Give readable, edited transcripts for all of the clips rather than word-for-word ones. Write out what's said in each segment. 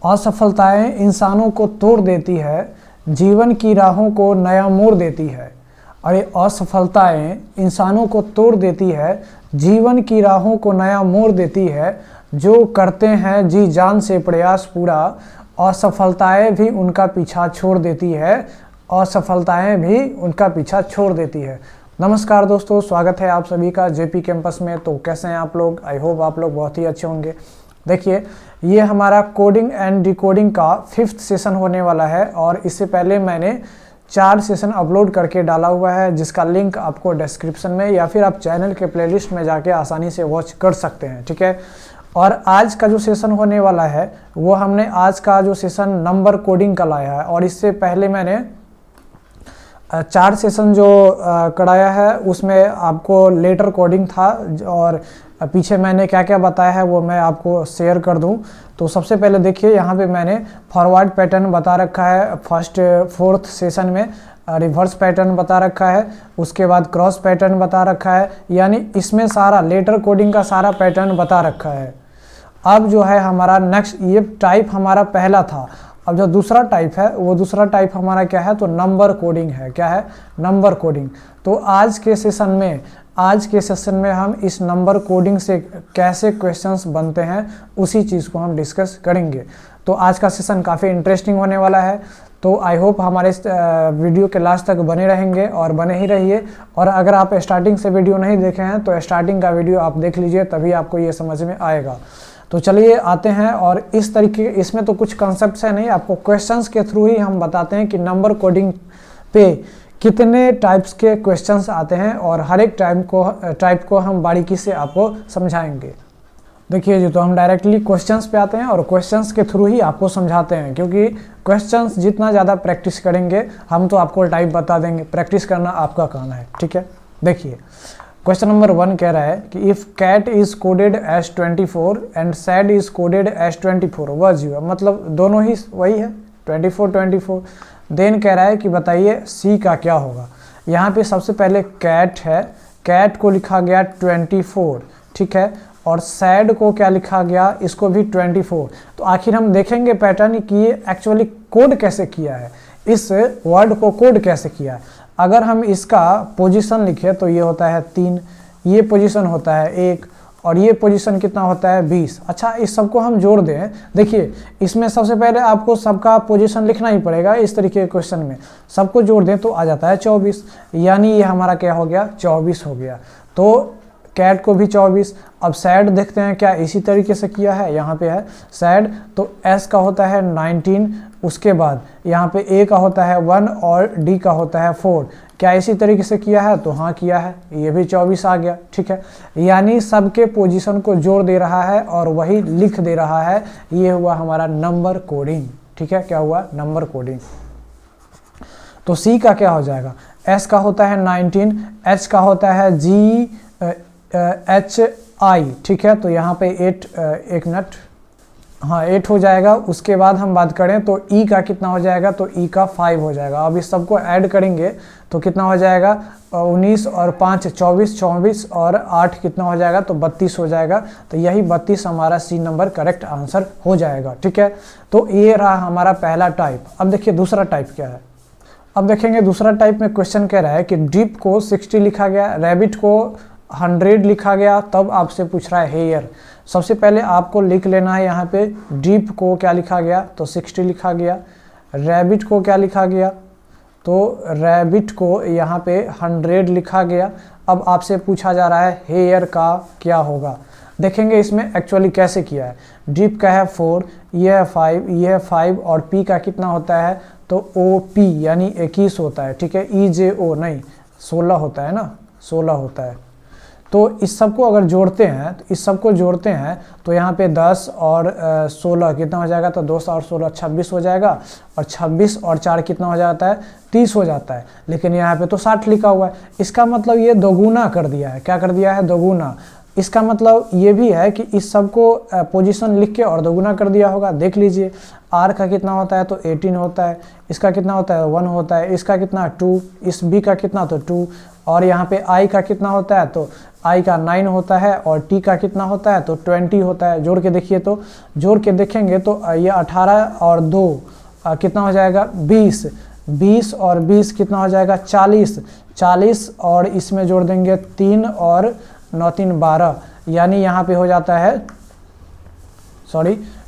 असफलताएं इंसानों को तोड़ देती है, जीवन की राहों को नया मोड़ देती है। अरे असफलताएं इंसानों को तोड़ देती है, जीवन की राहों को नया मोड़ देती है। जो करते हैं जी जान से प्रयास पूरा, असफलताएं भी उनका पीछा छोड़ देती है, असफलताएं भी उनका पीछा छोड़ देती है। नमस्कार दोस्तों, स्वागत है आप सभी का जेपी कैंपस में। तो कैसे हैं आप लोग? आई होप आप लोग बहुत ही अच्छे होंगे। देखिए, ये हमारा कोडिंग एंड डिकोडिंग का 5th सेशन होने वाला है और इससे पहले मैंने 4 सेशन अपलोड करके डाला हुआ है, जिसका लिंक आपको डिस्क्रिप्शन में या फिर आप चैनल के प्लेलिस्ट में जाके आसानी से वॉच कर सकते हैं। ठीक है, और आज का जो सेशन होने वाला है वो हमने आज का जो सेशन नंबर कोडिंग का लाया है। और इससे पहले मैंने 4 सेशन जो कराया है उसमें आपको लेटर कोडिंग था, और पीछे मैंने क्या क्या बताया है वो मैं आपको शेयर कर दूं। तो सबसे पहले देखिए, यहाँ पे मैंने फॉरवर्ड पैटर्न बता रखा है, 4th सेशन में रिवर्स पैटर्न बता रखा है, उसके बाद क्रॉस पैटर्न बता रखा है, यानी इसमें सारा लेटर कोडिंग का सारा पैटर्न बता रखा है। अब जो है हमारा नेक्स्ट, ये टाइप हमारा पहला था। अब जो दूसरा टाइप है वो दूसरा टाइप हमारा क्या है, तो नंबर कोडिंग है। क्या है? Number coding. तो आज के सेशन में हम इस नंबर कोडिंग से कैसे क्वेश्चंस बनते हैं उसी चीज़ को हम डिस्कस करेंगे। तो आज का सेशन काफ़ी इंटरेस्टिंग होने वाला है। तो आई होप हमारे इस वीडियो के लास्ट तक बने रहेंगे और बने ही रहिए। और अगर आप स्टार्टिंग से वीडियो नहीं देखे हैं तो स्टार्टिंग का वीडियो आप देख लीजिए, तभी आपको ये समझ में आएगा। तो चलिए आते हैं। और इस तरीके, इसमें तो कुछ कॉन्सेप्ट्स है नहीं, आपको क्वेश्चंस के थ्रू ही हम बताते हैं कि नंबर कोडिंग पे कितने टाइप्स के क्वेश्चंस आते हैं, और हर एक टाइप को हम बारीकी से आपको समझाएंगे। देखिए जी, तो हम डायरेक्टली क्वेश्चंस पे आते हैं और क्वेश्चंस के थ्रू ही आपको समझाते हैं, क्योंकि क्वेश्चंस जितना ज़्यादा प्रैक्टिस करेंगे हम तो आपको टाइप बता देंगे, प्रैक्टिस करना आपका काम है। ठीक है, देखिए क्वेश्चन नंबर 1 कह रहा है कि if cat is coded as 24 and sad is coded as 24 was you, मतलब दोनों ही वही है, 24। देन कह रहा है कि बताइए सी का क्या होगा। यहाँ पे सबसे पहले कैट है, कैट को लिखा गया 24, ठीक है, और सैड को क्या लिखा गया, इसको भी 24। तो आखिर हम देखेंगे पैटर्न कि ये एक्चुअली कोड कैसे किया है, इस वर्ड को कोड कैसे किया है। अगर हम इसका पोजीशन लिखें तो ये होता है 3, ये पोजीशन होता है 1, और ये पोजीशन कितना होता है 20। अच्छा, इस सबको हम जोड़ दें। देखिए, इसमें सबसे पहले आपको सबका पोजीशन लिखना ही पड़ेगा। इस तरीके के क्वेश्चन में सबको जोड़ दें तो आ जाता है 24, यानी ये हमारा क्या हो गया, 24 हो गया। तो कैट को भी 24। अब सैड देखते हैं क्या इसी तरीके से किया है, यहाँ पे है सैड, तो एस का होता है 19, उसके बाद यहाँ पे ए का होता है 1 और डी का होता है 4। क्या इसी तरीके से किया है? तो हाँ किया है, ये भी 24 आ गया। ठीक है, यानी सबके पोजीशन को जोड़ दे रहा है और वही लिख दे रहा है। ये हुआ हमारा नंबर कोडिंग। ठीक है, क्या हुआ? Number coding. तो सी का क्या हो जाएगा? एस का होता है 19, एच का होता है GHI। ठीक है, तो यहाँ पे 8, एक मिनट, हाँ 8 हो जाएगा। उसके बाद हम बात करें तो ई का कितना हो जाएगा, तो ई का 5 हो जाएगा। अब इस सबको ऐड करेंगे तो कितना हो जाएगा, 19 और 5 24, 24 और 8 कितना हो जाएगा, तो 32 हो जाएगा। तो यही 32 हमारा सी नंबर करेक्ट आंसर हो जाएगा। ठीक है, तो ये रहा हमारा पहला टाइप। अब देखिए दूसरा टाइप क्या है। अब देखेंगे दूसरा टाइप में क्वेश्चन कह रहा है कि डीप को 60 लिखा गया, रैबिट को 100 लिखा गया, तब आपसे पूछ रहा है हेयर। सबसे पहले आपको लिख लेना है यहाँ पे डीप को क्या लिखा गया, तो 60 लिखा गया। रैबिट को क्या लिखा गया, तो रैबिट को यहाँ पे 100 लिखा गया। अब आपसे पूछा जा रहा है हेयर का क्या होगा। देखेंगे इसमें एक्चुअली कैसे किया है। डीप का है 4, ये है 5, ये है 5, और पी का कितना होता है, तो OP यानी 21 होता है। ठीक है, EJO नहीं, 16 होता है ना, 16 होता है। तो इस सब को अगर जोड़ते हैं, तो इस सब को जोड़ते हैं तो यहाँ पे 10 और 16 कितना हो जाएगा, तो 2 और 16 26 हो जाएगा, और 26 और 4 कितना हो जाता है, 30 हो जाता है। लेकिन यहाँ पे तो 60 लिखा हुआ है, इसका मतलब ये दोगुना कर दिया है। क्या कर दिया है? दोगुना। इसका मतलब ये भी है कि इस सब को पोजीशन लिख के और दोगुना कर दिया होगा। देख लीजिए r का कितना होता है तो 18 होता है, इसका कितना होता है 1 होता है, इसका कितना 2, इस b का कितना तो 2, और यहाँ पे i का कितना होता है तो i का 9 होता है, और t का कितना होता है तो 20 होता है। जोड़ के देखिए तो जोड़ के देखेंगे तो ये 18 और 2 कितना हो जाएगा 20, 20 और 20 कितना हो जाएगा 40, 40 और इसमें जोड़ देंगे 3 और 9 3 12, यानी यहाँ पे हो जाता है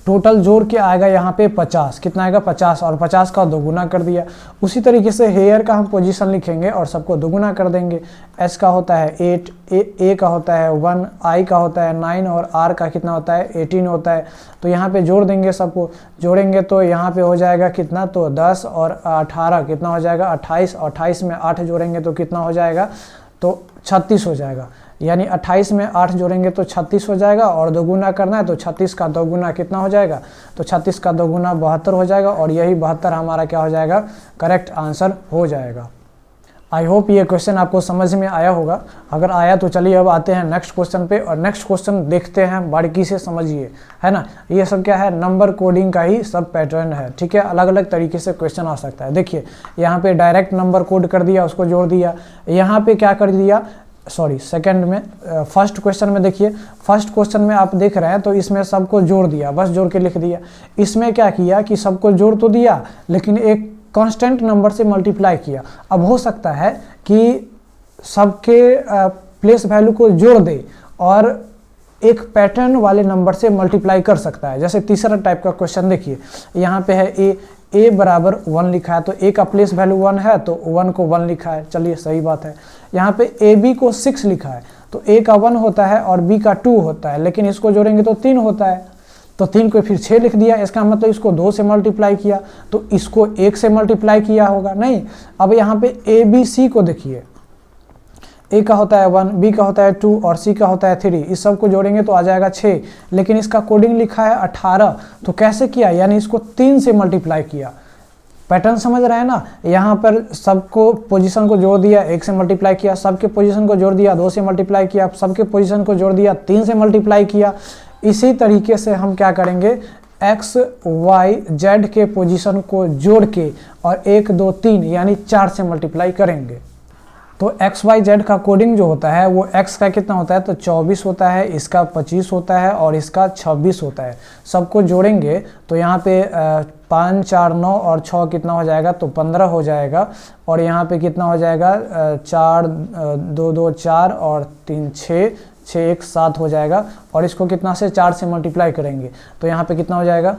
टोटल जोड़ के आएगा यहाँ पे 50। कितना आएगा 50, और 50 का दोगुना कर दिया। उसी तरीके से हेयर का हम पोजीशन लिखेंगे और सबको दोगुना कर देंगे। एस का होता है 8, ए का होता है 1, आई का होता है 9 और आर का कितना होता है 18 होता है। तो यहाँ पे जोड़ देंगे, सबको जोड़ेंगे तो यहाँ पे हो जाएगा कितना तो 10 और 18 कितना हो जाएगा 28, 28 में 8 जोड़ेंगे तो कितना हो जाएगा तो 36 हो जाएगा। यानी 28 में 8 जोड़ेंगे तो 36 हो जाएगा, और दोगुना करना है तो 36 का दोगुना कितना हो जाएगा तो 36 का दोगुना 72 हो जाएगा, और यही 72 हमारा क्या हो जाएगा करेक्ट आंसर हो जाएगा। आई होप ये क्वेश्चन आपको समझ में आया होगा। अगर आया तो चलिए अब आते हैं नेक्स्ट क्वेश्चन पे, और नेक्स्ट क्वेश्चन देखते हैं, बारीकी से समझिए, है ना। ये सब क्या है नंबर कोडिंग का ही सब पैटर्न है, ठीक है। अलग अलग तरीके से क्वेश्चन आ सकता है। देखिए यहाँ पे डायरेक्ट नंबर कोड कर दिया, उसको जोड़ दिया। यहाँ पे क्या कर दिया सेकंड में फर्स्ट क्वेश्चन में देखिए, फर्स्ट क्वेश्चन में आप देख रहे हैं तो इसमें सबको जोड़ दिया, बस जोड़ के लिख दिया। इसमें क्या किया कि सबको जोड़ तो दिया लेकिन एक कांस्टेंट नंबर से मल्टीप्लाई किया। अब हो सकता है कि सबके प्लेस वैल्यू को जोड़ दे और एक पैटर्न वाले नंबर से मल्टीप्लाई कर सकता है। जैसे तीसरा टाइप का क्वेश्चन देखिए, यहाँ पे है a बराबर 1 लिखा है, तो a का प्लेस वैल्यू 1 है तो 1 को 1 लिखा है, चलिए सही बात है। यहाँ पे ए बी को 6 लिखा है, तो a का 1 होता है और b का 2 होता है, लेकिन इसको जोड़ेंगे तो 3 होता है, तो 3 को फिर 6 लिख दिया। इसका मतलब इसको 2 से मल्टीप्लाई किया, तो इसको 1 से मल्टीप्लाई किया होगा नहीं। अब यहाँ पे ए बी सी को देखिए, ए का होता है 1, बी का होता है 2 और सी का होता है 3, इस सब को जोड़ेंगे तो आ जाएगा 6, लेकिन इसका कोडिंग लिखा है 18। तो कैसे किया, यानी इसको 3 से मल्टीप्लाई किया। पैटर्न समझ रहे हैं ना। यहाँ पर सबको पोजीशन को जोड़ दिया, 1 से मल्टीप्लाई किया, सबके पोजीशन को जोड़ दिया, 2 से मल्टीप्लाई किया, सबके पोजीशन को जोड़ दिया, 3 से मल्टीप्लाई किया। इसी तरीके से हम क्या करेंगे, एक्स वाई जेड के पोजीशन को जोड़ के और 1 2 3 यानी 4 से मल्टीप्लाई करेंगे। तो एक्स वाई जेड का कोडिंग जो होता है वो एक्स का कितना होता है तो 24 होता है, इसका 25 होता है और इसका 26 होता है। सबको जोड़ेंगे तो यहाँ पे 5 4 9 और 6 कितना हो जाएगा तो 15 हो जाएगा, और यहाँ पे कितना हो जाएगा 4 2 2 4 और 3 6 6 1 7 हो जाएगा। और इसको कितना से 4 से मल्टीप्लाई करेंगे तो यहाँ पे कितना हो जाएगा,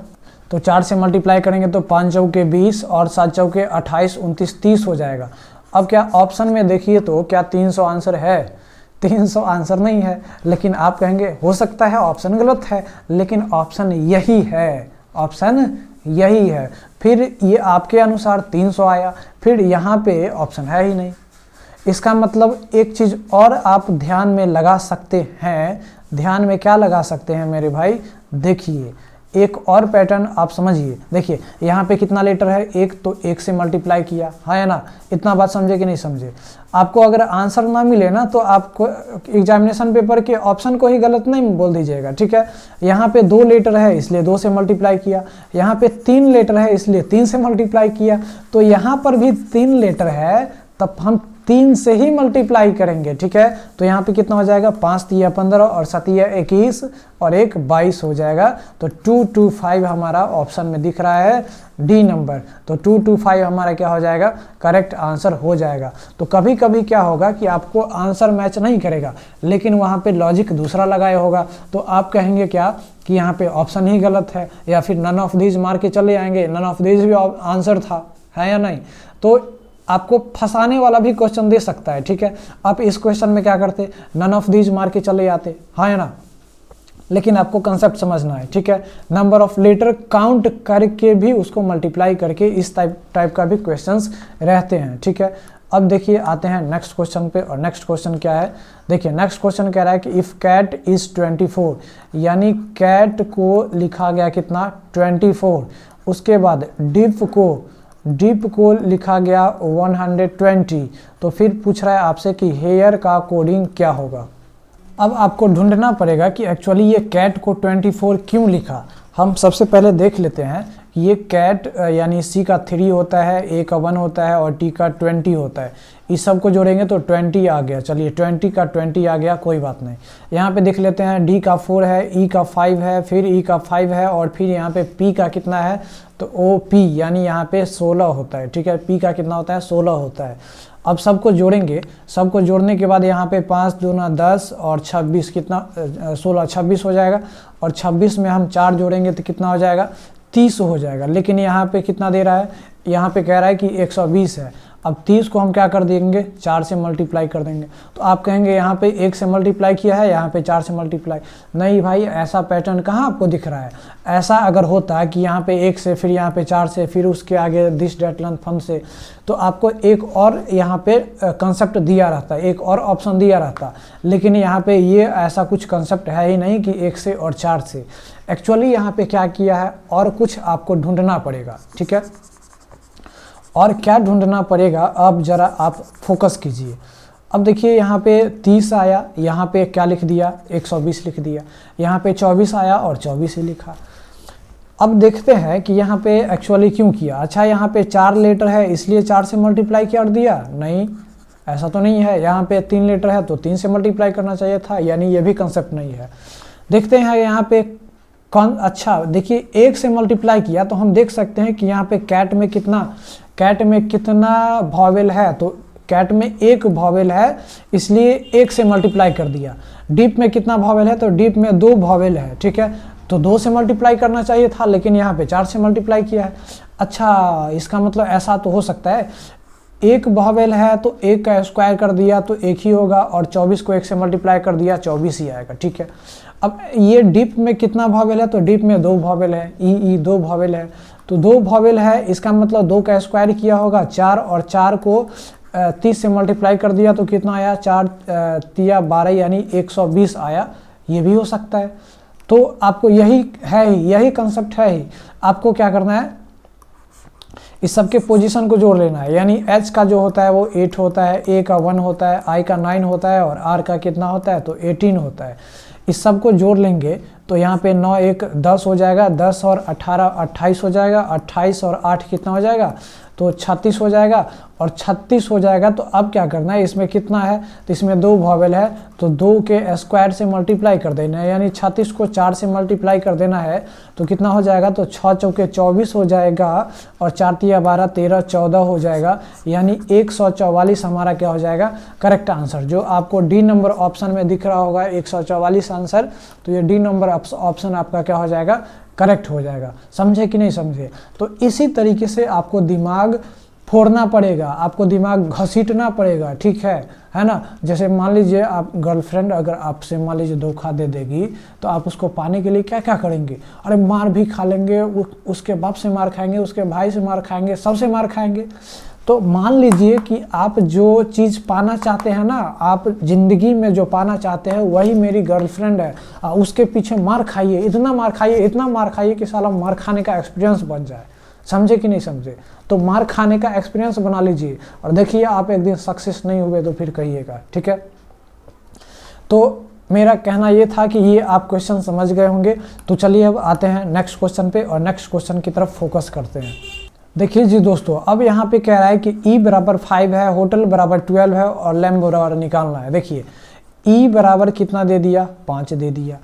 तो 4 से मल्टीप्लाई करेंगे तो 5 चौके 20 और 7 चौके 28 29 30 हो जाएगा। अब क्या ऑप्शन में देखिए तो क्या 300 आंसर है? 300 आंसर नहीं है, लेकिन आप कहेंगे हो सकता है ऑप्शन गलत है, लेकिन ऑप्शन यही है, ऑप्शन यही है। फिर ये आपके अनुसार 300 आया, फिर यहाँ पे ऑप्शन है ही नहीं। इसका मतलब एक चीज़ और आप ध्यान में लगा सकते हैं। ध्यान में क्या लगा सकते हैं मेरे भाई, देखिए एक और पैटर्न आप समझिए। देखिए यहाँ पे कितना लेटर है, 1, तो 1 से मल्टीप्लाई किया है ना। इतना बात समझे कि नहीं समझे? आपको अगर आंसर ना मिले ना तो आपको एग्जामिनेशन पेपर के ऑप्शन को ही गलत नहीं बोल दीजिएगा, ठीक है। यहाँ पे 2 लेटर है इसलिए 2 से मल्टीप्लाई किया, यहाँ पे 3 लेटर है इसलिए 3 से मल्टीप्लाई किया, तो यहाँ पर भी 3 लेटर है तब हम 3 से ही मल्टीप्लाई करेंगे, ठीक है। तो यहाँ पे कितना हो जाएगा, 5 3 15 और 7 21 और 1 22 हो जाएगा। तो 225 हमारा ऑप्शन में दिख रहा है, डी नंबर। तो 225 हमारा क्या हो जाएगा, करेक्ट आंसर हो जाएगा। तो कभी कभी क्या होगा कि आपको आंसर मैच नहीं करेगा, लेकिन वहाँ पे लॉजिक दूसरा लगाया होगा, तो आप कहेंगे क्या कि यहाँ पे ऑप्शन ही गलत है, या फिर नन ऑफ दीज मार के चले आएंगे, नन ऑफ दीज भी आंसर था, है या नहीं। तो आपको फंसाने वाला भी क्वेश्चन दे सकता है, ठीक है। आप इस क्वेश्चन में क्या करते, नन ऑफ दीज मार के चले आते, हाँ या ना। लेकिन आपको कंसेप्ट समझना है, ठीक है। नंबर ऑफ लेटर काउंट करके भी उसको मल्टीप्लाई करके इस टाइप का भी क्वेश्चंस रहते हैं, ठीक है। अब देखिए आते हैं नेक्स्ट क्वेश्चन पे, और नेक्स्ट क्वेश्चन क्या है, देखिए नेक्स्ट क्वेश्चन कह रहा है कि इफ़ कैट इज़ 24, यानी कैट को लिखा गया कितना 24, उसके बाद डिप को लिखा गया 120, तो फिर पूछ रहा है आपसे कि हेयर का कोडिंग क्या होगा। अब आपको ढूंढना पड़ेगा कि एक्चुअली ये कैट को 24 क्यों लिखा। हम सबसे पहले देख लेते हैं कि ये कैट यानी सी का 3 होता है, ए का 1 होता है और टी का 20 होता है। इस सब को जोड़ेंगे तो 20 आ गया। चलिए 20 का 20 आ गया, कोई बात नहीं। यहाँ पे देख लेते हैं, डी का 4 है, ई का 5 है, फिर ई का 5 है और फिर यहाँ पे पी का कितना है, तो ओ पी यानी यहाँ पे 16 होता है। ठीक है, पी का कितना होता है, 16 होता है। अब सबको जोड़ेंगे, सबको जोड़ने के बाद यहाँ पे 5 दूना 10 और 26 कितना 16 26 हो जाएगा और 26 में हम 4 जोड़ेंगे तो कितना हो जाएगा, 30 हो जाएगा। लेकिन यहाँ पे कितना दे रहा है, यहाँ पे कह रहा है कि 120 है। अब 30 को हम क्या कर देंगे, 4 से मल्टीप्लाई कर देंगे। तो आप कहेंगे यहाँ पे 1 से मल्टीप्लाई किया है, यहाँ पे 4 से मल्टीप्लाई। नहीं भाई, ऐसा पैटर्न कहाँ आपको दिख रहा है। ऐसा अगर होता है कि यहाँ पे 1 से, फिर यहाँ पे 4 से, फिर उसके आगे दिस डेट लेंथ फन से, तो आपको एक और यहाँ पे कंसेप्ट दिया रहता, एक और ऑप्शन दिया रहता। लेकिन यहाँ पे ये ऐसा कुछ कंसेप्ट है ही नहीं कि 1 से और 4 से। एक्चुअली यहाँ पे क्या किया है, और कुछ आपको ढूंढना पड़ेगा। ठीक है, और क्या ढूंढना पड़ेगा, अब जरा आप फोकस कीजिए। अब देखिए यहाँ पे 30 आया, यहाँ पे क्या लिख दिया, 120 लिख दिया। यहाँ पे 24 आया और 24 ही लिखा। अब देखते हैं कि यहाँ पे एक्चुअली क्यों किया। अच्छा, यहाँ पे 4 लेटर है इसलिए 4 से मल्टीप्लाई कर दिया, नहीं ऐसा तो नहीं है। यहाँ पे 3 लेटर है तो 3 से मल्टीप्लाई करना चाहिए था, यानी ये भी कंसेप्ट नहीं है। देखते हैं यहाँ पे कौन, अच्छा देखिए 1 से मल्टीप्लाई किया तो हम देख सकते हैं कि यहाँ पे कैट में कितना वॉवेल है, तो कैट में 1 वॉवेल है इसलिए 1 से मल्टीप्लाई कर दिया। डीप में कितना वॉवेल है, तो डीप में 2 वॉवेल है। ठीक है, तो 2 से मल्टीप्लाई करना चाहिए था, लेकिन यहाँ पे 4 से मल्टीप्लाई किया है। अच्छा, इसका मतलब ऐसा तो हो सकता है, 1 वॉवेल है तो 1 का स्क्वायर कर दिया तो 1 ही होगा, और 24 को 1 से मल्टीप्लाई कर दिया 24 ही आएगा। ठीक है, अब ये डीप में कितना वॉवेल है, तो डीप में 2 वॉवेल है, ई 2 वॉवेल है, तो 2 वॉवेल है, इसका मतलब 2 का स्क्वायर किया होगा 4, और 4 को 30 से मल्टीप्लाई कर दिया तो कितना आया, 4 तिया 12 यानी 120 आया। ये भी हो सकता है। तो आपको यही है ही, यही कंसेप्ट है ही। आपको क्या करना है, इस सब के पोजीशन को जोड़ लेना है। यानी एच का जो होता है वो 8 होता है, ए का 1 होता है, आई का 9 होता है और आर का कितना होता है, तो 18 होता है। इस सब को जोड़ लेंगे तो यहाँ पे 9 1 10 हो जाएगा, 10 और 18 28 हो जाएगा, 28 और 8 कितना हो जाएगा, तो 36 हो जाएगा, और 36 हो जाएगा। तो अब क्या करना है, इसमें कितना है, तो इसमें 2 वॉवेल है तो 2 के स्क्वायर से मल्टीप्लाई कर देना है, यानी 36 को 4 से मल्टीप्लाई कर देना है तो कितना हो जाएगा, तो 6 चौके 24 हो जाएगा, और 4 तिया 12 13 14 हो जाएगा, यानी 144 हमारा क्या हो जाएगा, करेक्ट आंसर। जो आपको डी नंबर ऑप्शन में दिख रहा होगा 144 आंसर, तो ये डी नंबर ऑप्शन आपका क्या हो जाएगा, करेक्ट हो जाएगा। समझे कि नहीं समझे। तो इसी तरीके से आपको दिमाग फोड़ना पड़ेगा, आपको दिमाग घसीटना पड़ेगा। ठीक है ना। जैसे मान लीजिए आप गर्लफ्रेंड अगर आपसे मान लीजिए धोखा दे देगी तो आप उसको पाने के लिए क्या क्या करेंगे, अरे मार भी खा लेंगे, उसके बाप से मार खाएंगे, उसके भाई से मार खाएंगे, सबसे मार खाएंगे। तो मान लीजिए कि आप जो चीज़ पाना चाहते हैं ना, आप ज़िंदगी में जो पाना चाहते हैं वही मेरी गर्लफ्रेंड है, उसके पीछे मार खाइए, इतना मार खाइए, इतना मार खाइए कि साला मार खाने का एक्सपीरियंस बन जाए। समझे कि नहीं समझे। तो मार खाने का एक्सपीरियंस बना लीजिए और देखिए आप एक दिन सक्सेस नहीं हुए तो फिर कहिएगा। ठीक है, तो मेरा कहना ये था कि ये आप क्वेश्चन समझ गए होंगे। तो चलिए अब आते हैं नेक्स्ट क्वेश्चन पे और नेक्स्ट क्वेश्चन की तरफ फोकस करते हैं। देखिए जी दोस्तों, अब यहाँ पे कह रहा है कि ई बराबर 5 है, होटल बराबर 12 है और लैम्ब बराबर निकालना है। देखिए ई बराबर कितना दे दिया, 5 दे दिया।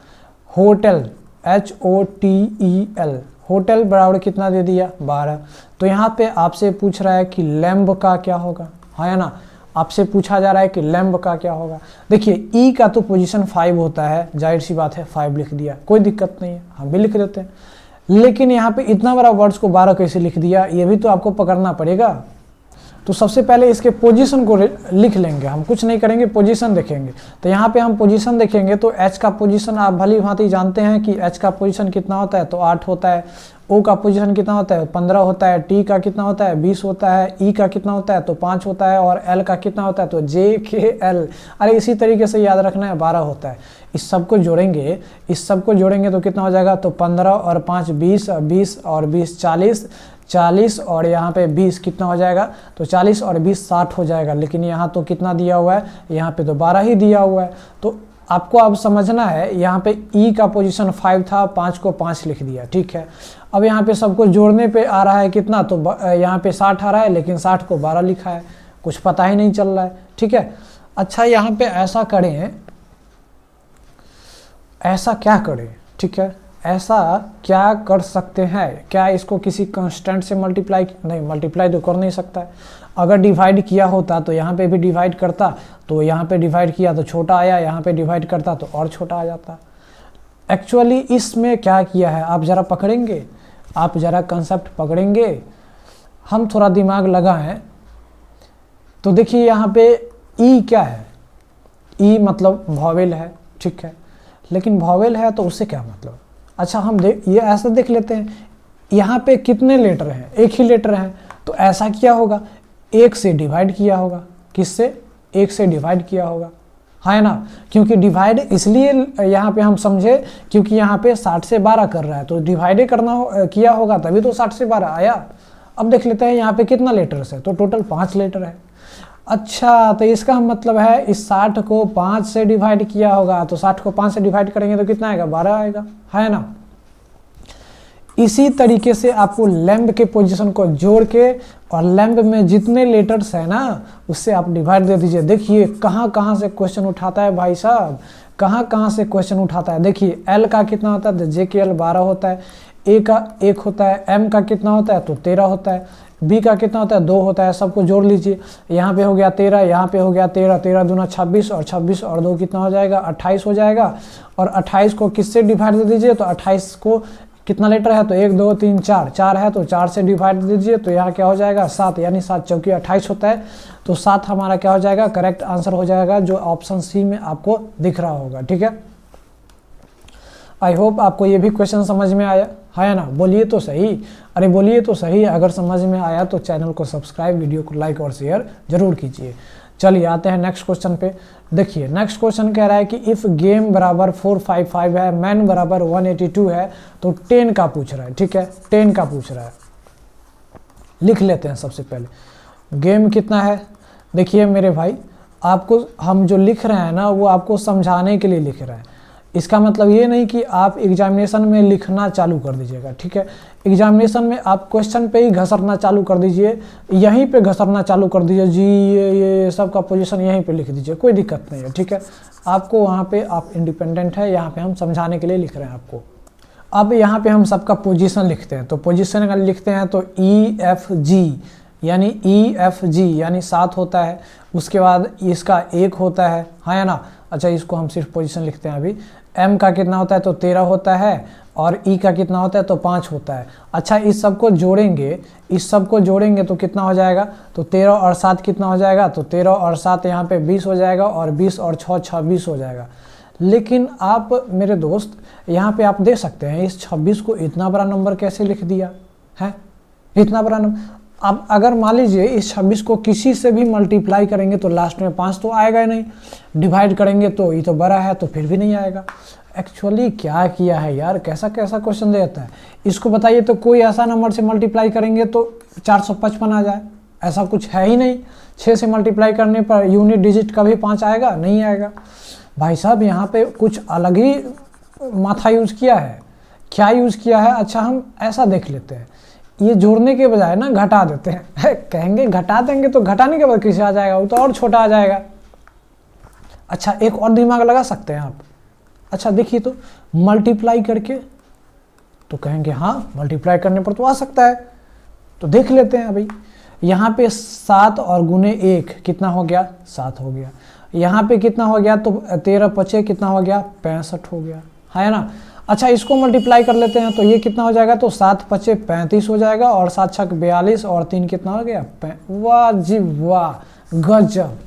होटल HOTEL, होटल बराबर कितना दे दिया, 12। तो यहाँ पे आपसे पूछ रहा है कि लैम्ब का क्या होगा, है ना। आपसे पूछा जा रहा है कि लैम्ब का क्या होगा। देखिए ई का तो पोजीशन 5 होता है, जाहिर सी बात है 5 लिख दिया, कोई दिक्कत नहीं है, हम भी लिख देते हैं। लेकिन यहाँ पे इतना बड़ा वर्ड्स को 12 कैसे लिख दिया, ये भी तो आपको पकड़ना पड़ेगा। तो सबसे पहले इसके पोजीशन को लिख लेंगे, हम कुछ नहीं करेंगे, पोजीशन देखेंगे। तो यहाँ पे हम पोजीशन देखेंगे तो एच का पोजीशन आप भली भांति जानते हैं कि एच का पोजीशन कितना होता है, तो 8 होता है। ओ का पोजीशन कितना होता है, 15 होता है। टी का कितना होता है, 20 होता है। ई का कितना होता है, तो 5 होता है। और एल का कितना होता है, तो JKL। अरे इसी तरीके से याद रखना है, 12 होता है। इस सब को जोड़ेंगे, तो कितना हो जाएगा, तो 15 और 5 20, 20 और 20 40, 40 और यहाँ पे 20 कितना हो जाएगा, तो 40 और 20 60 हो जाएगा। लेकिन यहाँ तो कितना दिया हुआ है, यहाँ पे तो 12 ही दिया हुआ है। तो आपको अब समझना है, यहाँ पे ई का पोजीशन 5 था, 5 को 5 लिख दिया, ठीक है। अब यहाँ पे सबको जोड़ने पे आ रहा है कितना, तो यहाँ पे 60 आ रहा है, लेकिन 60 को 12 लिखा है, कुछ पता ही नहीं चल रहा है, ठीक है। अच्छा यहाँ पे ऐसा करें, ऐसा क्या करें, ठीक है, ऐसा क्या कर सकते हैं, क्या इसको किसी कांस्टेंट से मल्टीप्लाई, नहीं मल्टीप्लाई तो कर नहीं सकता है। अगर डिवाइड किया होता तो यहाँ पे भी डिवाइड करता, तो यहाँ पे डिवाइड किया तो छोटा आया, यहाँ पे डिवाइड करता तो और छोटा आ जाता। एक्चुअली इसमें क्या किया है, आप ज़रा पकड़ेंगे, आप ज़रा कंसेप्ट पकड़ेंगे, हम थोड़ा दिमाग लगाएं तो देखिए यहाँ पे ई क्या है, ई मतलब वॉवेल है, ठीक है, लेकिन वॉवेल है तो उससे क्या मतलब। अच्छा हम ये ऐसा देख लेते हैं, यहाँ पे कितने लेटर हैं, एक ही लेटर है, तो ऐसा किया होगा, एक से डिवाइड किया होगा, किससे, एक से डिवाइड किया होगा, है ना। क्योंकि डिवाइड इसलिए यहाँ पे हम समझे क्योंकि यहाँ पे 60 से 12 कर रहा है, तो डिवाइड किया होगा तभी तो 60 से 12 आया। अब देख लेते हैं यहाँ पे कितना लेटर्स है, तो टोटल 5 लेटर है। अच्छा तो इसका मतलब है इस 60 को 5 से डिवाइड किया होगा, तो 60 को 5 से डिवाइड करेंगे तो कितना आएगा, 12 आएगा, है ना। इसी तरीके से आपको लैम्ब के पोजीशन को जोड़ के और लैम्ब में जितने लेटर्स है ना उससे आप डिवाइड दे दीजिए। देखिए कहाँ कहाँ से क्वेश्चन उठाता है भाई साहब, कहाँ कहाँ से क्वेश्चन उठाता है। देखिए एल का कितना होता है, जे के एल 12 होता है, ए का 1 होता है, एम का कितना होता है तो 13 होता है, बी का कितना होता है 2 होता है, सबको जोड़ लीजिए। यहाँ पे हो गया 13, यहाँ पे हो गया 13, 13 दूना 26 और 26 और 2 कितना हो जाएगा 28 हो जाएगा। और 28 को किससे डिवाइड दे दीजिए, तो 28 को कितना लेटर है तो 1 2 3 4, 4 है तो 4 से डिवाइड दीजिए, तो यहाँ क्या हो जाएगा 7, यानी 7 चौकी 28 होता है, तो 7 हमारा क्या हो जाएगा, करेक्ट आंसर हो जाएगा, जो ऑप्शन सी में आपको दिख रहा होगा, ठीक है। आई होप आपको ये भी क्वेश्चन समझ में आया है ना, बोलिए तो सही, अरे बोलिए तो सही। अगर समझ में आया तो चैनल को सब्सक्राइब, वीडियो को लाइक और शेयर जरूर कीजिए। चलिए आते हैं नेक्स्ट क्वेश्चन पे। देखिए नेक्स्ट क्वेश्चन कह रहा है कि इफ़ गेम बराबर 455 है, मैन बराबर 182 है, तो 10 का पूछ रहा है, ठीक है, 10 का पूछ रहा है। लिख लेते हैं सबसे पहले गेम कितना है। देखिए मेरे भाई, आपको हम जो लिख रहे हैं ना वो आपको समझाने के लिए लिख रहे हैं, इसका मतलब ये नहीं कि आप एग्जामिनेशन में लिखना चालू कर दीजिएगा, ठीक है। एग्जामिनेशन में आप क्वेश्चन पे ही घसरना चालू कर दीजिए, यहीं पे घसरना चालू कर दीजिए, जी ये सब का पोजीशन यहीं पे लिख दीजिए, कोई दिक्कत नहीं है, ठीक है। आपको वहाँ पे आप इंडिपेंडेंट है, यहाँ पे हम समझाने के लिए लिख रहे हैं आपको। अब यहाँ पे हम सबका पोजीशन लिखते हैं, तो पोजीशन अगर लिखते हैं तो EFG यानी EFG यानी 7 होता है, उसके बाद इसका 1 होता है ना। अच्छा इसको हम सिर्फ पोजीशन लिखते हैं अभी। M का कितना होता है तो 13 होता है, और E का कितना होता है तो 5 होता है। अच्छा इस सबको जोड़ेंगे, इस सबको जोड़ेंगे तो कितना हो जाएगा, तो 13 और 7 कितना हो जाएगा, तो 13 और 7 यहाँ पे 20 हो जाएगा, और 20 और 6 26 हो जाएगा। लेकिन आप मेरे दोस्त यहाँ पे आप देख सकते हैं इस 26 को इतना बड़ा नंबर कैसे लिख दिया है, इतना बड़ा नंबर। अब अगर मान लीजिए इस 26 को किसी से भी मल्टीप्लाई करेंगे तो लास्ट में 5 तो आएगा ही नहीं, डिवाइड करेंगे तो ये तो बड़ा है तो फिर भी नहीं आएगा। एक्चुअली क्या किया है यार, कैसा कैसा क्वेश्चन देता है। इसको बताइए तो कोई ऐसा नंबर से मल्टीप्लाई करेंगे तो 455 आ जाए, ऐसा कुछ है ही नहीं। 6 से मल्टीप्लाई करने पर यूनिट डिजिट का भी 5 आएगा, नहीं आएगा। भाई साहब यहाँ पे कुछ अलग ही माथा यूज़ किया है, क्या यूज़ किया है। अच्छा हम ऐसा देख लेते हैं, ये जोड़ने के बजाय ना घटा देते हैं कहेंगे घटा देंगे तो घटाने के बाद किसे आ जाएगा, वो तो और छोटा आ जाएगा। अच्छा एक और दिमाग लगा सकते हैं आप। अच्छा देखिए तो मल्टीप्लाई करके, तो कहेंगे हाँ मल्टीप्लाई करने पर तो आ सकता है, तो देख लेते हैं अभी। यहाँ पे 7 और गुने 1 कितना हो गया, 7 हो गया। यहाँ पे कितना हो गया, तो 13 पचे कितना हो गया, 65 हो गया, है ना। अच्छा इसको मल्टीप्लाई कर लेते हैं तो ये कितना हो जाएगा, तो 7 पचे 35 हो जाएगा, और 7 छक 42 और 3 कितना हो गया, वाह जी वाह, गजब।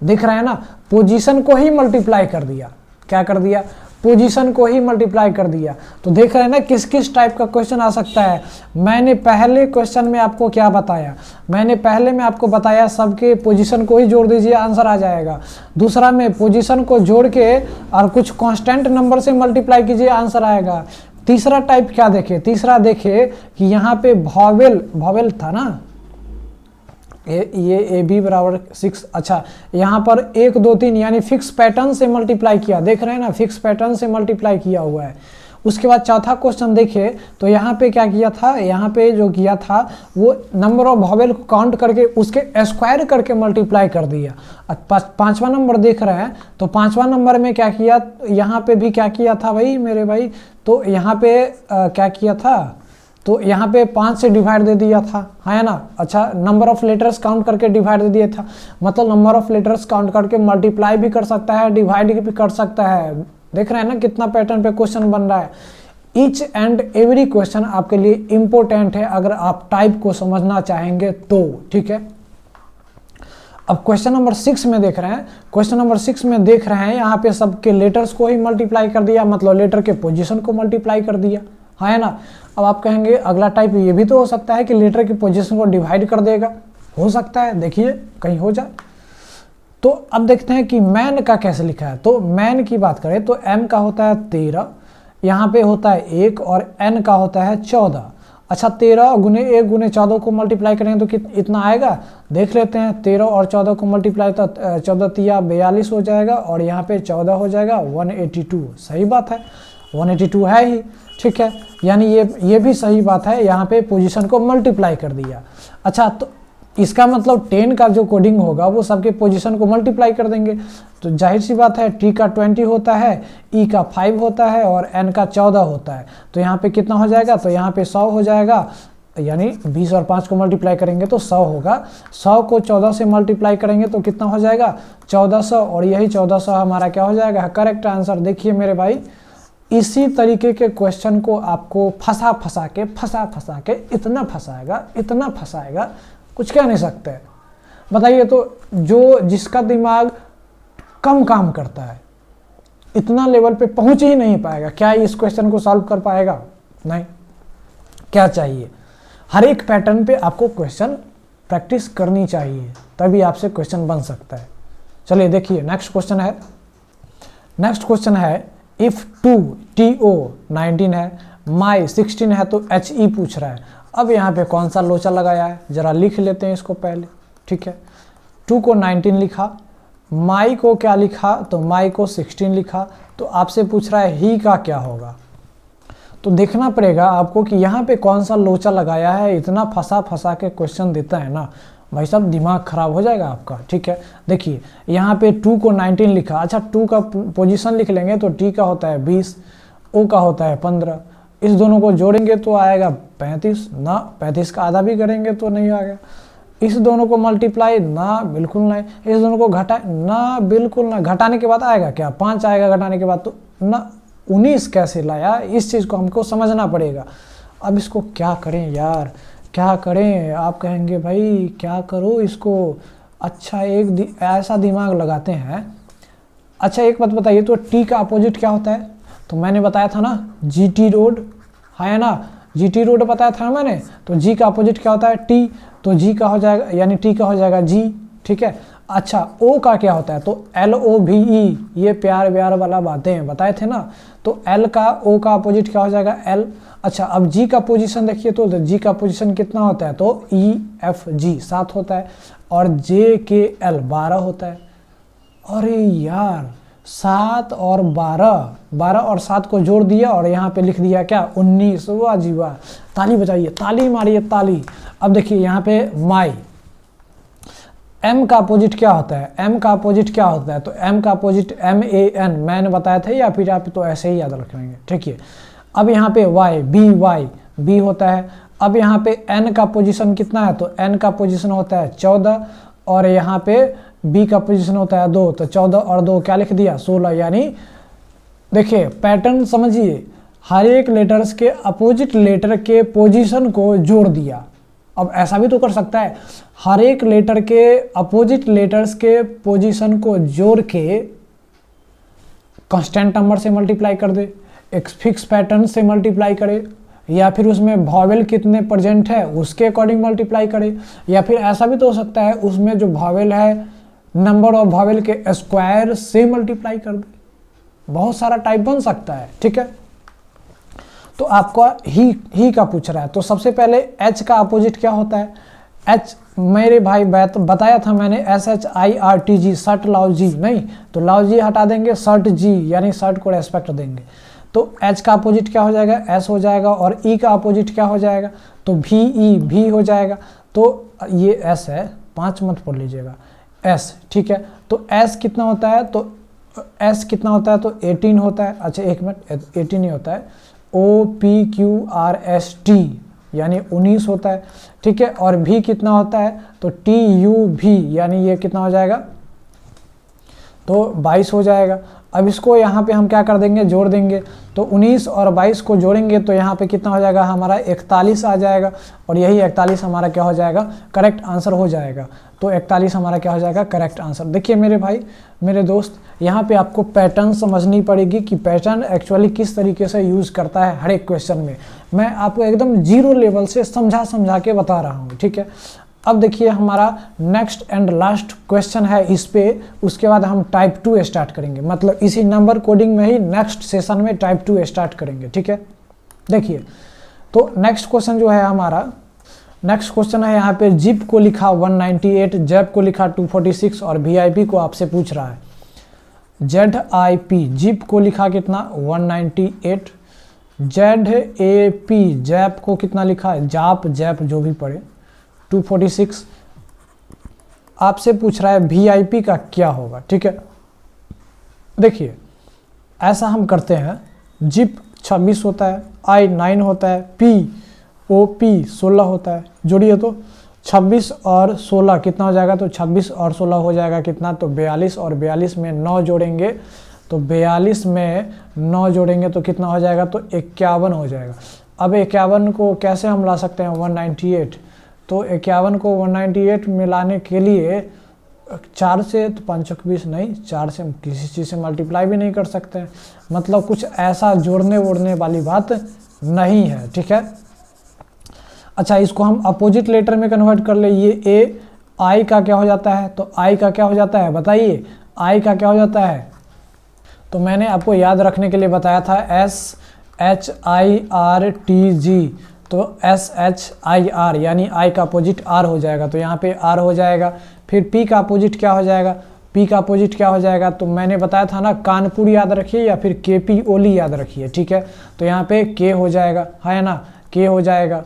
दिख रहा है ना, पोजीशन को ही मल्टीप्लाई कर दिया। क्या कर दिया, पोजीशन को ही मल्टीप्लाई कर दिया। तो देख रहे हैं ना किस किस टाइप का क्वेश्चन आ सकता है। मैंने पहले क्वेश्चन में आपको क्या बताया, मैंने पहले में आपको बताया सबके पोजीशन को ही जोड़ दीजिए आंसर आ जाएगा। दूसरा में पोजीशन को जोड़ के और कुछ कांस्टेंट नंबर से मल्टीप्लाई कीजिए आंसर आएगा। तीसरा टाइप क्या देखे, तीसरा देखे कि यहाँ पे वॉवेल था ना, ये ए बी बराबर 6। अच्छा यहाँ पर 1 2 3 यानी फिक्स पैटर्न से मल्टीप्लाई किया, देख रहे हैं ना, फिक्स पैटर्न से मल्टीप्लाई किया हुआ है। उसके बाद चौथा क्वेश्चन देखिए तो यहाँ पे क्या किया था, यहाँ पे जो किया था वो नंबर ऑफ वॉवेल को काउंट करके उसके स्क्वायर करके मल्टीप्लाई कर दिया। पांचवा नंबर देख रहे हैं तो पांचवा नंबर में क्या किया, यहाँ पे भी क्या किया था भाई मेरे भाई, तो यहाँ पे क्या किया था, तो यहाँ पे 5 से डिवाइड दे दिया था, है ना। अच्छा नंबर ऑफ लेटर्स काउंट करके डिवाइड दे दिया था, मतलब नंबर ऑफ लेटर्स काउंट करके मल्टीप्लाई भी कर सकता है, डिवाइड भी कर सकता है। देख रहे हैं ना कितना पैटर्न पे क्वेश्चन बन रहा है। ईच एंड एवरी क्वेश्चन आपके लिए इंपॉर्टेंट है अगर आप टाइप को समझना चाहेंगे तो, ठीक है। अब क्वेश्चन नंबर 6 में देख रहे हैं, क्वेश्चन नंबर 6 में देख रहे हैं यहाँ पे सबके लेटर्स को ही मल्टीप्लाई कर दिया, मतलब लेटर के पोजीशन को मल्टीप्लाई कर दिया, है ना। अब आप कहेंगे अगला टाइप ये भी तो हो सकता है कि लेटर की पोजीशन को डिवाइड कर देगा, हो सकता है, देखिए कहीं हो जाए। तो अब देखते हैं कि मैन का कैसे लिखा है। तो मैन की बात करें तो एम का होता है 13, यहाँ पे होता है 1 और एन का होता है 14। अच्छा 13 गुने 1 गुने 14 को मल्टीप्लाई करेंगे तो इतना आएगा, देख लेते हैं। 13 और 14 को मल्टीप्लाई तो 14 तिया 42 हो जाएगा और यहाँ पे 14 हो जाएगा 182। सही बात है, 182 है ही, ठीक है। यानी ये भी सही बात है, यहाँ पे पोजीशन को मल्टीप्लाई कर दिया। अच्छा तो इसका मतलब 10 का जो कोडिंग होगा वो सबके पोजीशन को मल्टीप्लाई कर देंगे, तो जाहिर सी बात है टी का 20 होता है, ई का 5 होता है और एन का 14 होता है। तो यहाँ पे कितना हो जाएगा, तो यहाँ पे 100 हो जाएगा, यानी 20 और 5 को मल्टीप्लाई करेंगे तो 100 होगा। 100 को 14 से मल्टीप्लाई करेंगे तो कितना हो जाएगा 1400, और यही 1400 हमारा क्या हो जाएगा करेक्ट आंसर। देखिए मेरे भाई इसी तरीके के क्वेश्चन को आपको फंसा फंसा के इतना फंसाएगा कुछ कह नहीं सकते। बताइए तो जो जिसका दिमाग कम काम करता है इतना लेवल पे पहुंच ही नहीं पाएगा, क्या इस क्वेश्चन को सॉल्व कर पाएगा? नहीं। क्या चाहिए, हर एक पैटर्न पे आपको क्वेश्चन प्रैक्टिस करनी चाहिए, तभी आपसे क्वेश्चन बन सकता है। चलिए देखिए नेक्स्ट क्वेश्चन है इफ 2 TO 19 है, माई 16 है तो HE पूछ रहा है। अब यहाँ पे कौन सा लोचा लगाया है जरा लिख लेते हैं इसको पहले, ठीक है। 2 को 19 लिखा, माई को क्या लिखा, तो माई को 16 लिखा, तो आपसे पूछ रहा है ही का क्या होगा। तो देखना पड़ेगा आपको कि यहाँ पे कौन सा लोचा लगाया है। इतना फंसा के क्वेश्चन देता है ना भाई साहब, दिमाग खराब हो जाएगा आपका, ठीक है। देखिए यहाँ पे 2 को 19 लिखा, अच्छा 2 का पोजीशन लिख लेंगे तो टी का होता है 20, ओ का होता है 15, इस दोनों को जोड़ेंगे तो आएगा 35 ना, 35 का आधा भी करेंगे तो नहीं आएगा। इस दोनों को मल्टीप्लाई ना, बिल्कुल नहीं। इस दोनों को घटा ना, बिल्कुल ना। घटाने के बाद आएगा क्या 5 आएगा, घटाने के बाद तो ना 19 कैसे लाया, इस चीज़ को हमको समझना पड़ेगा। अब इसको क्या करें यार, क्या करें, आप कहेंगे भाई क्या करो इसको। अच्छा एक ऐसा दिमाग लगाते हैं। अच्छा एक बात बताइए तो टी का अपोजिट क्या होता है, तो मैंने बताया था ना GT रोड, है ना, GT रोड बताया था मैंने। तो जी का अपोजिट क्या होता है टी, तो जी का हो जाएगा यानी टी का हो जाएगा जी, ठीक है। अच्छा ओ का क्या होता है, तो LOVE, ये प्यार व्यार वाला बातें बताए थे ना। तो एल का ओ का अपोजिट क्या हो जाएगा एल। अच्छा अब जी का पोजीशन देखिए तो जी का पोजीशन कितना होता है, तो EFG 7 होता है और JKL 12 होता है। अरे यार 7 और 12 और 7 को जोड़ दिया और यहाँ पे लिख दिया क्या 19। वाह जी वाह, ताली बजाइए, ताली मारिए ताली। अब देखिए यहाँ पे माई, एम का अपोजिट क्या होता है, एम का अपोजिट क्या होता है, तो एम का अपोजिट MAN, मैंने बताया था, या फिर आप तो ऐसे ही याद रखेंगे, ठीक है। अब यहाँ पे वाई, बी होता है। अब यहाँ पे एन का पोजीशन कितना है, तो एन का पोजीशन होता है 14 और यहाँ पे बी का पोजीशन होता है 2, तो 14 और 2 क्या लिख दिया 16। यानी देखिए पैटर्न समझिए, हर एक लेटर्स के अपोजिट लेटर के पोजीशन को जोड़ दिया। अब ऐसा भी तो कर सकता है, हर एक लेटर के अपोजिट लेटर्स के पोजीशन को जोड़ के कांस्टेंट नंबर से मल्टीप्लाई कर दे, एक फिक्स पैटर्न से मल्टीप्लाई करे, या फिर उसमें वॉवेल कितने प्रेजेंट है उसके अकॉर्डिंग मल्टीप्लाई करे, या फिर ऐसा भी तो हो सकता है उसमें जो वॉवेल है नंबर ऑफ वॉवेल के स्क्वायर से मल्टीप्लाई कर दे। बहुत सारा टाइप बन सकता है, ठीक है। तो आपका ही का पूछ रहा है, तो सबसे पहले एच का अपोजिट क्या होता है, एच मेरे भाई बताया था मैंने SHIRTG शर्ट लाओ जी, नहीं तो लाओ जी हटा देंगे, शर्ट जी यानी शर्ट को रेस्पेक्ट देंगे। तो एच का अपोजिट क्या हो जाएगा, एस हो जाएगा, और ई का अपोजिट क्या हो जाएगा, तो भी हो जाएगा। तो ये एस है, 5 मत पढ़ लीजिएगा, एस, ठीक है। तो एस कितना होता है, तो एस कितना होता है, तो 18 होता है। अच्छा एक मिनट, 18 ही होता है। OPQRST यानी 19 होता है, ठीक है। और भी कितना होता है, तो TUV यानी ये कितना हो जाएगा, तो 22 हो जाएगा। अब इसको यहाँ पे हम क्या कर देंगे, जोड़ देंगे। तो 19 और 22 को जोड़ेंगे तो यहाँ पे कितना हो जाएगा हमारा, 41 आ जाएगा। और यही 41 हमारा क्या हो जाएगा, करेक्ट आंसर हो जाएगा। तो 41 हमारा क्या हो जाएगा, करेक्ट आंसर। देखिए मेरे भाई मेरे दोस्त, यहाँ पे आपको पैटर्न समझनी पड़ेगी कि पैटर्न एक्चुअली किस तरीके से यूज़ करता है हर एक क्वेश्चन में। मैं आपको एकदम जीरो लेवल से समझा के बता रहा हूँ, ठीक है। अब देखिए हमारा नेक्स्ट एंड लास्ट क्वेश्चन है इस पे, उसके बाद हम टाइप 2 स्टार्ट करेंगे, मतलब इसी नंबर कोडिंग में ही नेक्स्ट सेशन में टाइप 2 स्टार्ट करेंगे, ठीक है। देखिए तो नेक्स्ट क्वेश्चन जो है हमारा, नेक्स्ट क्वेश्चन है यहाँ पे, जिप को लिखा 198, जैप को लिखा 246 और VIP को आपसे पूछ रहा है ZIP। जिप को लिखा कितना 198, ZAP जैप को कितना लिखा है, जाप जैप जो भी पढ़े 246। आपसे पूछ रहा है VIP का क्या होगा, ठीक है। देखिए ऐसा हम करते हैं, जिप 26 होता है, I 9 होता है, POP 16 होता है, जोड़िए तो 26 और 16 कितना हो जाएगा, तो 26 और 16 हो जाएगा कितना, तो 42, और 42 में 9 जोड़ेंगे तो 42 में 9 जोड़ेंगे तो कितना हो जाएगा, तो 51 हो जाएगा। अब 51 को कैसे हम ला सकते हैं 198, तो 51 को 198 में लाने के लिए 4 से, तो 5 20 नहीं, 4 से किसी चीज़ से मल्टीप्लाई भी नहीं कर सकते हैं, मतलब कुछ ऐसा जोड़ने वोड़ने वाली बात नहीं है, ठीक है। अच्छा इसको हम अपोजिट लेटर में कन्वर्ट कर ले, ये ए आई का क्या हो जाता है, तो आई का क्या हो जाता है बताइए, आई का क्या हो जाता है, तो मैंने आपको याद रखने के लिए बताया था SHIRTG, तो SHIR यानी आई का अपोजिट आर हो जाएगा, तो यहाँ पे आर हो जाएगा। फिर पी का अपोजिट क्या हो जाएगा, पी का अपोजिट क्या हो जाएगा, तो मैंने बताया था ना, कानपुर याद रखिए या फिर KP ओली याद रखिए, ठीक है। तो यहाँ पे के हो जाएगा, है ना, के हो जाएगा।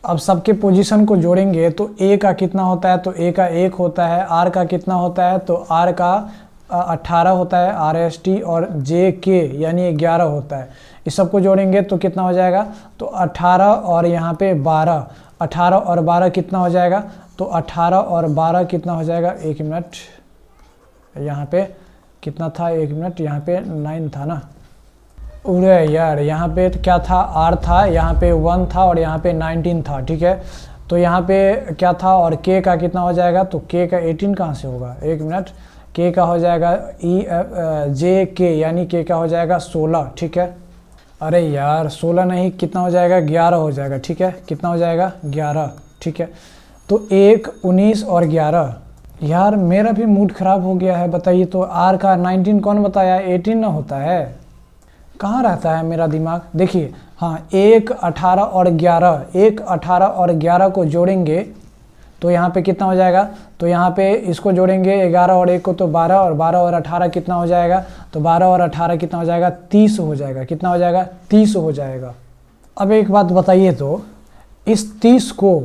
अब सबके पोजीशन को जोड़ेंगे तो ए का कितना होता है, तो ए का 1 होता है, आर का कितना होता है, तो आर का 18 होता है, RST, और JK यानी 11 होता है। इस सबको जोड़ेंगे तो कितना हो जाएगा, तो 18 और यहाँ पे 12, 18 और 12 कितना हो जाएगा, तो 18 और 12 कितना हो जाएगा, 1 मिनट, यहाँ पे कितना था, 1 मिनट, यहाँ पे 9 था ना, अरे यार यहाँ पे क्या था, R था, यहाँ पे 1 था और यहाँ पे 19 था, ठीक है। तो यहाँ पे क्या था, और K का कितना हो जाएगा, तो K का 18 कहाँ से होगा, 1 मिनट, K का हो जाएगा JK यानी K का हो जाएगा 16, ठीक है। अरे यार 16 नहीं, कितना हो जाएगा, 11 हो जाएगा, ठीक है। कितना हो जाएगा, 11, ठीक है। तो 1, 19 और 11, यार मेरा भी मूड ख़राब हो गया है, बताइए तो R का 19 कौन बताया, 18 ना होता है, कहाँ रहता है मेरा दिमाग। देखिए हाँ, 1, 18 और 11, 1, 18 और 11 को जोड़ेंगे तो यहाँ पे कितना हो जाएगा, तो यहाँ पे इसको जोड़ेंगे 11 और 1 को तो 12, और 12 और 18 कितना हो जाएगा, तो 12 और 18 कितना हो जाएगा, 30 हो जाएगा, कितना हो जाएगा, 30 हो जाएगा। अब एक बात बताइए तो इस 30 को,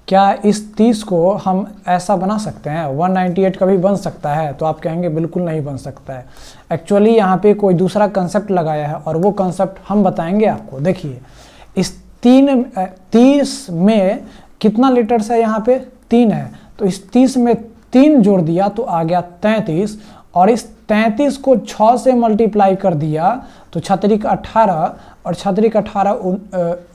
क्या इस 30 को हम ऐसा बना सकते हैं, 198 कभी बन सकता है, तो आप कहेंगे बिल्कुल नहीं बन सकता है। एक्चुअली यहाँ पे कोई दूसरा कंसेप्ट लगाया है और वो कंसेप्ट हम बताएंगे आपको। देखिए इस 30 में कितना लीटर्स है, यहाँ पे 3 है, तो इस 30 में 3 जोड़ दिया तो आ गया 33, और इस 33 को 6 से मल्टीप्लाई कर दिया तो 6 का 18 और 6 का 18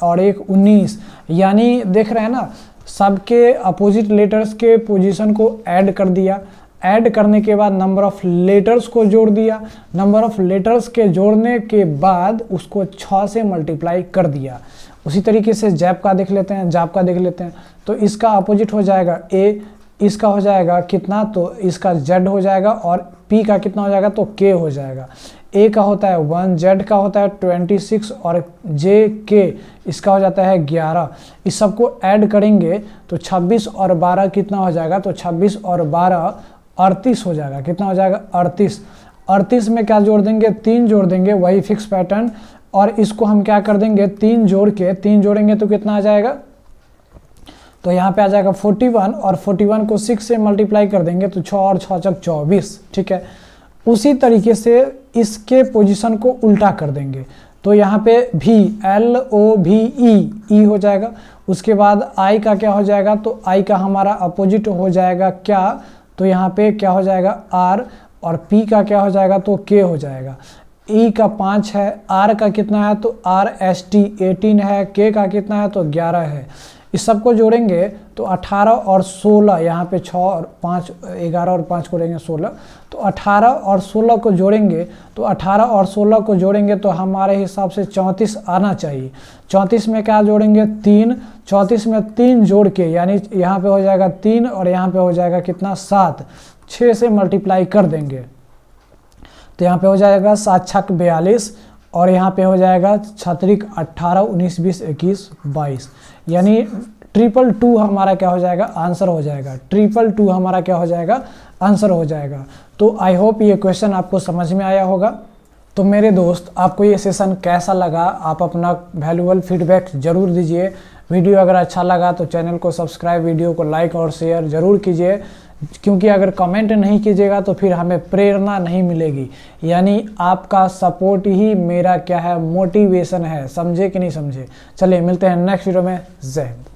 और 1 19, यानी देख रहे हैं ना, सबके अपोजिट लेटर्स के पोजीशन को ऐड कर दिया, ऐड करने के बाद नंबर ऑफ लेटर्स को जोड़ दिया, नंबर ऑफ लेटर्स के जोड़ने के बाद उसको 6 से मल्टीप्लाई कर दिया। उसी तरीके से जैप का देख लेते हैं, जाप का देख लेते हैं, तो इसका अपोजिट हो जाएगा ए, इसका हो जाएगा कितना, तो इसका जेड हो जाएगा, और पी का कितना हो जाएगा, तो के हो जाएगा। ए का होता है 1, जेड का होता है 26 और जे के इसका हो जाता है 11। इस सबको ऐड करेंगे तो 26 और 12 कितना हो जाएगा, तो 26 और 12 38 हो जाएगा। कितना हो जाएगा, 38। 38 में क्या जोड़ देंगे, 3 जोड़ देंगे, वही फिक्स पैटर्न। और इसको हम क्या कर देंगे, 3 जोड़ के 3 जोड़ेंगे तो कितना आ जाएगा, तो यहाँ पे आ जाएगा 41 और 41 को 6 से मल्टीप्लाई कर देंगे तो 6 और 6 चक 24। ठीक है, उसी तरीके से इसके पोजीशन को उल्टा कर देंगे तो यहाँ पे भी LOVE हो जाएगा। उसके बाद I का क्या हो जाएगा, तो I का हमारा अपोजिट हो जाएगा क्या, तो यहाँ पे क्या हो जाएगा R, और P का क्या हो जाएगा, तो K हो जाएगा। E का 5 है, R का कितना है, तो RST 18 है, K का कितना है, तो 11 है। इस सबको जोड़ेंगे तो 18 और 16, यहाँ पे 6 और 5, 11 और 5 को लेंगे 16, तो 18 और 16 को जोड़ेंगे तो 18 और 16 को जोड़ेंगे तो हमारे हिसाब से 34 आना चाहिए। 34 में क्या जोड़ेंगे, 3, 34 में 3 जोड़ के यानी यहाँ पे हो जाएगा 3 और यहाँ पे हो जाएगा कितना, 7, 6 से मल्टीप्लाई कर देंगे तो यहाँ पे हो जाएगा 7 छक 42 और यहाँ पे हो जाएगा 6 18 19 20 21 22, यानी 222 हमारा क्या हो जाएगा, आंसर हो जाएगा। 222 हमारा क्या हो जाएगा, आंसर हो जाएगा। तो आई होप ये क्वेश्चन आपको समझ में आया होगा। तो मेरे दोस्त, आपको ये सेशन कैसा लगा, आप अपना वैल्यूएबल फीडबैक ज़रूर दीजिए। वीडियो अगर अच्छा लगा तो चैनल को सब्सक्राइब, वीडियो को लाइक और शेयर ज़रूर कीजिए, क्योंकि अगर कमेंट नहीं कीजिएगा तो फिर हमें प्रेरणा नहीं मिलेगी। यानी आपका सपोर्ट ही मेरा क्या है, मोटिवेशन है। समझे कि नहीं समझे। चलिए मिलते हैं नेक्स्ट वीडियो में। जय हिंद।